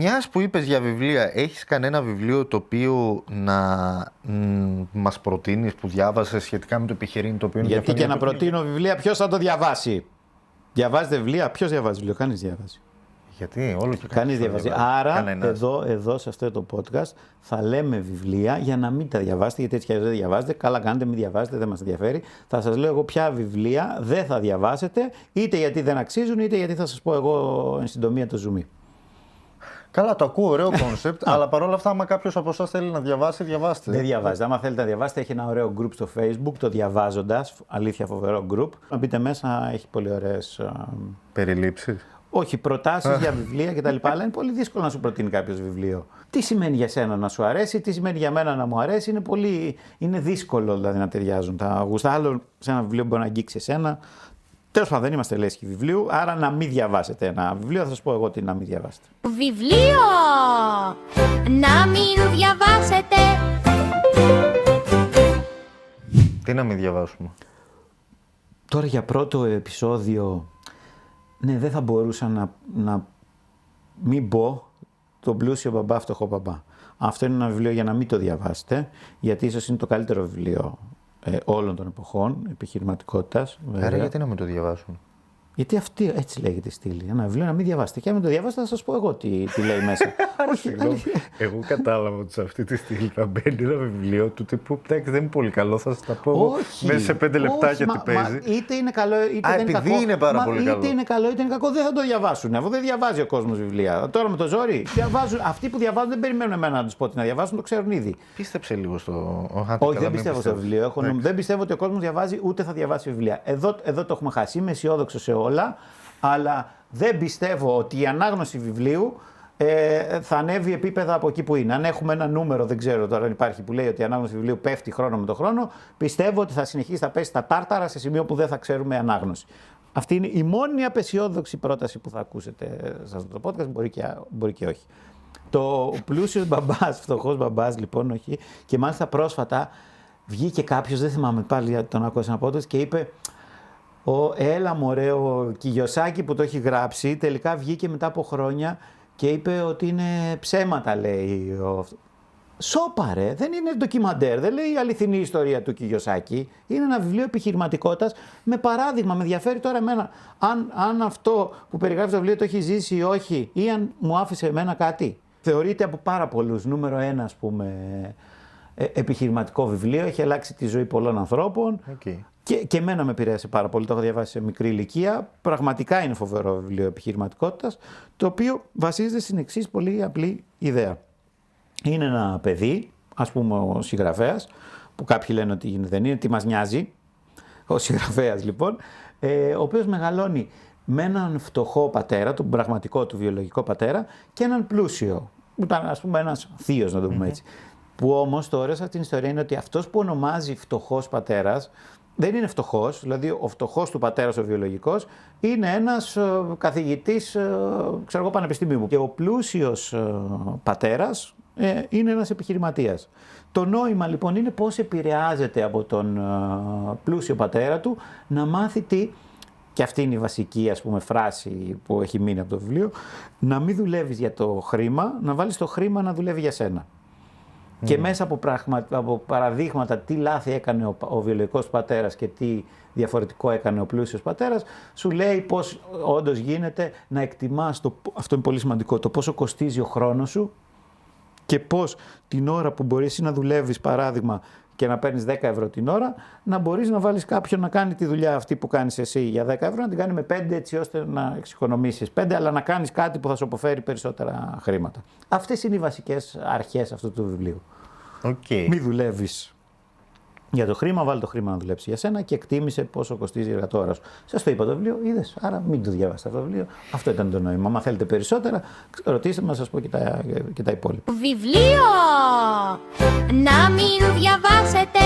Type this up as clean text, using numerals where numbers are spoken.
Μιας που είπες για βιβλία, έχεις κανένα βιβλίο το οποίο να μας προτείνεις που διάβασες σχετικά με το επιχειρήν το οποίο είναι Γιατί και να προτείνω βιβλία, ποιος θα το διαβάσει? Διαβάζετε βιβλία, ποιος διαβάζει βιβλίο? Κανείς διαβάζει. Γιατί όλο και Κανείς διαβάζει. Άρα, εδώ σε αυτό το podcast θα λέμε βιβλία για να μην τα διαβάσετε, γιατί έτσι κι αλλιώς δεν διαβάζετε. Καλά κάνετε, μην διαβάζετε, δεν μας ενδιαφέρει. Θα σας λέω εγώ ποια βιβλία δεν θα διαβάσετε, είτε γιατί δεν αξίζουν, είτε γιατί θα σας πω εγώ εν συντομία το ζουμί. Καλά, το ακούω, ωραίο κόνσεπτ, αλλά παρόλα αυτά, άμα κάποιος από εσάς θέλει να διαβάσει, διαβάστε. Δεν διαβάζετε. Άμα θέλετε να διαβάσετε, έχει ένα ωραίο group στο Facebook, το Διαβάζοντας. Αλήθεια, φοβερό group. Να μπείτε μέσα, έχει πολύ ωραίες. Περιλήψεις. Όχι, προτάσεις για βιβλία κτλ. Αλλά είναι πολύ δύσκολο να σου προτείνει κάποιος βιβλίο. Τι σημαίνει για σένα να σου αρέσει, τι σημαίνει για μένα να μου αρέσει. Είναι δύσκολο δηλαδή να ταιριάζουν τα γούστα. Άλλο σε ένα βιβλίο μπορεί να αγγίξει εσένα. Τέλος πάντων, δεν είμαστε λέσχοι βιβλίου, άρα να μην διαβάσετε ένα βιβλίο. Θα σας πω εγώ τι να μην διαβάσετε. Βιβλίο! Να μην διαβάσετε! Τι να μην διαβάσουμε? Τώρα για πρώτο επεισόδιο, ναι, δεν θα μπορούσα να μην πω τον πλούσιο μπαμπά, φτωχό μπαμπά. Αυτό είναι ένα βιβλίο για να μην το διαβάσετε, γιατί ίσως είναι το καλύτερο βιβλίο όλων των εποχών επιχειρηματικότητας. Άρα γιατί να μην το διαβάσουν? Γιατί αυτή έτσι λέγεται η στήλη. Ένα βιβλίο να μην διαβάσετε. Και αν μην το διαβάσετε, θα σας πω εγώ τι λέει μέσα. Όχι, εγώ κατάλαβα ότι σε αυτή τη στήλη θα μπαίνει ένα βιβλίο του τύπου. Εντάξει, δεν είναι πολύ καλό, θα σας τα πω μέσα σε 5 λεπτάκια τι παίζει. Είτε είναι καλό, είτε δεν είναι κακό. Επειδή είναι πάρα πολύ καλό. Είτε είναι καλό, είτε είναι κακό, δεν θα το διαβάσουν. Αφού δεν διαβάζει ο κόσμος βιβλία. Τώρα με το ζόρι. Αυτοί που διαβάζουν δεν περιμένουν εμένα να του πω τι να διαβάσουν, το ξέρουν ήδη. Πίστεψε λίγο στο. Όχι, δεν πιστεύω στο βιβλίο. Δεν πιστεύω ότι ο κόσμος διαβάζει ούτε θα διαβάσει βιβλία. Εδώ το έχουμε χάσει. Είμαι αισιόδοξο σε όλα, αλλά δεν πιστεύω ότι η ανάγνωση βιβλίου θα ανέβει επίπεδα από εκεί που είναι. Αν έχουμε ένα νούμερο, δεν ξέρω τώρα αν υπάρχει, που λέει ότι η ανάγνωση βιβλίου πέφτει χρόνο με το χρόνο, πιστεύω ότι θα συνεχίσει να πέσει στα τάρταρα σε σημείο που δεν θα ξέρουμε ανάγνωση. Αυτή είναι η μόνη απεσιόδοξη πρόταση που θα ακούσετε σε αυτό το podcast, μπορεί και όχι. Το πλούσιος μπαμπάς, φτωχός μπαμπάς λοιπόν, όχι. Και μάλιστα πρόσφατα βγήκε κάποιος, δεν θυμάμαι πάλι τον άκουσα σε ένα podcast και είπε: έλα μωρέ, ο Κιγιοσάκη που το έχει γράψει, τελικά βγήκε μετά από χρόνια και είπε ότι είναι ψέματα, λέει. Σόπαρε, δεν είναι ντοκιμαντέρ, δεν λέει η αληθινή ιστορία του Κιγιοσάκη. Είναι ένα βιβλίο επιχειρηματικότητας με παράδειγμα. Με ενδιαφέρει τώρα εμένα αν αυτό που περιγράφει το βιβλίο το έχει ζήσει ή όχι, ή αν μου άφησε εμένα κάτι. Θεωρείται από πάρα πολλούς νούμερο 1, ας πούμε, επιχειρηματικό βιβλίο. Έχει αλλάξει τη ζωή πολλών ανθρώπων. Okay. Και εμένα με επηρέασε πάρα πολύ. Το έχω διαβάσει σε μικρή ηλικία. Πραγματικά είναι φοβερό βιβλίο επιχειρηματικότητας, το οποίο βασίζεται στην εξής πολύ απλή ιδέα. Είναι ένα παιδί, ας πούμε ο συγγραφέας, που κάποιοι λένε ότι δεν είναι, τι μας νοιάζει. Ο συγγραφέας λοιπόν, ο οποίος μεγαλώνει με έναν φτωχό πατέρα, τον πραγματικό του βιολογικό πατέρα, και έναν πλούσιο. Ήταν ας πούμε ένας θείος, να το πούμε έτσι. Που όμως το ωραίο σε αυτήν την ιστορία είναι ότι αυτός που ονομάζει φτωχός πατέρας δεν είναι φτωχός, δηλαδή ο φτωχός του πατέρας ο βιολογικός είναι ένας καθηγητής, ξέρω εγώ, πανεπιστημίου. Και ο πλούσιος πατέρας είναι ένας επιχειρηματίας. Το νόημα λοιπόν είναι πώς επηρεάζεται από τον πλούσιο πατέρα του να μάθει τι, και αυτή είναι η βασική ας πούμε φράση που έχει μείνει από το βιβλίο, να μην δουλεύεις για το χρήμα, να βάλεις το χρήμα να δουλεύει για σένα. Και μέσα από παραδείγματα τι λάθη έκανε ο βιολογικός πατέρας και τι διαφορετικό έκανε ο πλούσιος πατέρας, σου λέει πώς όντως γίνεται να εκτιμάς, αυτό είναι πολύ σημαντικό, το πόσο κοστίζει ο χρόνος σου και πώς την ώρα που μπορείς εσύ να δουλεύεις, παράδειγμα, και να παίρνεις 10 ευρώ την ώρα, να μπορείς να βάλεις κάποιον να κάνει τη δουλειά αυτή που κάνεις εσύ για 10 ευρώ, να την κάνει με 5 έτσι ώστε να εξοικονομήσεις 5, αλλά να κάνεις κάτι που θα σου αποφέρει περισσότερα χρήματα. Αυτές είναι οι βασικές αρχές αυτού του βιβλίου. Okay. Μη δουλεύεις για το χρήμα, βάλει το χρήμα να δουλέψει για σένα και εκτίμησε πόσο κοστίζει η εργατόρα σου. Σας το είπα το βιβλίο, είδες, άρα μην το διαβάσετε αυτό το βιβλίο. Αυτό ήταν το νόημα. Αν θέλετε περισσότερα, ρωτήστε με, να σας πω και τα υπόλοιπα. Βιβλίο! Να μην διαβάσετε!